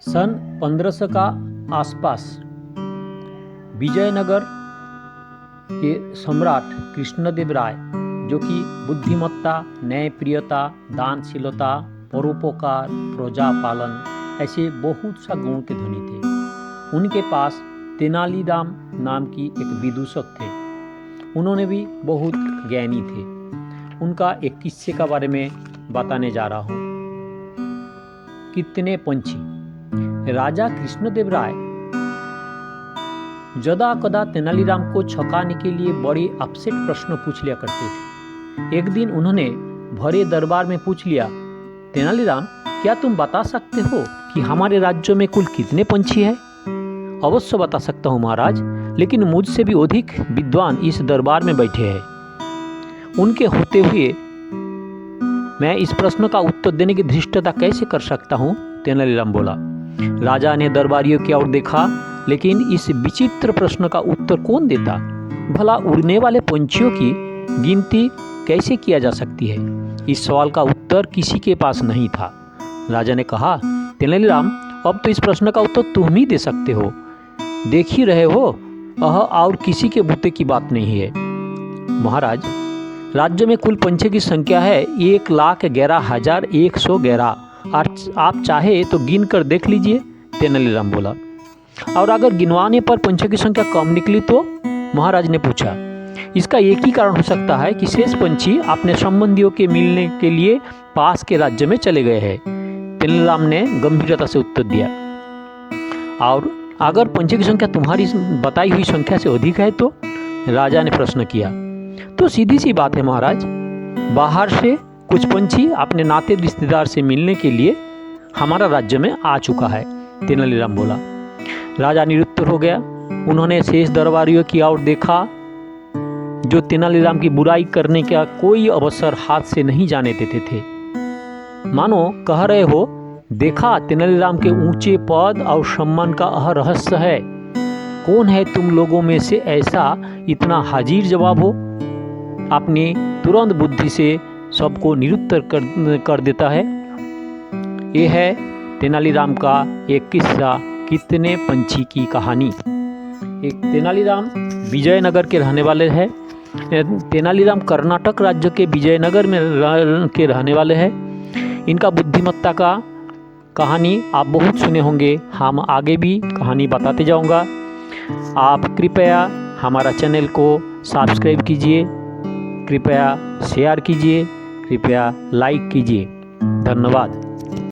सन 1500 का आसपास विजयनगर के सम्राट कृष्णदेव राय, जो कि बुद्धिमत्ता, न्यायप्रियता, दानशीलता, परोपकार, प्रजा पालन ऐसे बहुत सा गुण के धनी थे। उनके पास तेनालीराम नाम की एक विदूषक थे। उन्होंने भी बहुत ज्ञानी थे। उनका एक किस्से का बारे में बताने जा रहा हूँ। कितने पंछी। राजा कृष्णदेव राय जदा कदा तेनालीराम को छकाने के लिए बड़े अपसेट प्रश्न पूछ लिया करते थे। एक दिन उन्होंने भरे दरबार में पूछ लिया, तेनालीराम, क्या तुम बता सकते हो कि हमारे राज्य में कुल कितने पंछी हैं? अवश्य बता सकता हूँ महाराज, लेकिन मुझसे भी अधिक विद्वान इस दरबार में बैठे हैं। उनके होते हुए मैं इस प्रश्न का उत्तर देने की धृष्टता कैसे कर सकता हूँ? तेनालीराम बोला। राजा ने दरबारियों की ओर देखा, लेकिन इस विचित्र प्रश्न का उत्तर कौन देता? भला उड़ने वाले पंछियों की गिनती कैसे किया जा सकती है? इस सवाल का उत्तर किसी के पास नहीं था। राजा ने कहा, तेनालीराम, अब तो इस प्रश्न का उत्तर तुम ही दे सकते हो। देख ही रहे हो, और किसी के बूते की बात नहीं है। महाराज, राज्य में कुल पंछी की संख्या है 1,11,111। आप चाहे तो गिन कर देख लीजिए, तेनालीराम बोला। और अगर गिनवाने पर पंछियों की संख्या कम निकली तो? महाराज ने पूछा। इसका एक ही कारण हो सकता है कि शेष पंछी अपने संबंधियों के मिलने के लिए पास के राज्य में चले गए हैं, तेनालीराम ने गंभीरता से उत्तर दिया। और अगर पंछी की संख्या तुम्हारी बताई हुई संख्या से अधिक है तो? राजा ने प्रश्न किया। तो सीधी सी बात है महाराज, बाहर से कुछ पंछी अपने नाते रिश्तेदार से मिलने के लिए हमारा राज्य में आ चुका है, तेनालीराम बोला। राजा निरुत्तर हो गया। उन्होंने शेष दरबारियों की ओर देखा, जो तेनालीराम की बुराई करने का कोई अवसर हाथ से नहीं जाने देते थे। मानो कह रहे हो, देखा, तेनालीराम के ऊंचे पद और सम्मान का रहस्य है। कौन है तुम लोगों में से ऐसा इतना हाजिर जवाब हो? अपनी तुरंत बुद्धि से सबको निरुत्तर कर देता है। यह है तेनालीराम का एक किस्सा, कितने पंछी की कहानी। एक तेनालीराम विजयनगर के रहने वाले हैं। तेनालीराम कर्नाटक राज्य के विजयनगर में के रहने वाले हैं। इनका बुद्धिमत्ता का कहानी आप बहुत सुने होंगे। हम आगे भी कहानी बताते जाऊंगा। आप कृपया हमारा चैनल को सब्सक्राइब कीजिए, कृपया शेयर कीजिए, कृपया लाइक कीजिए। धन्यवाद।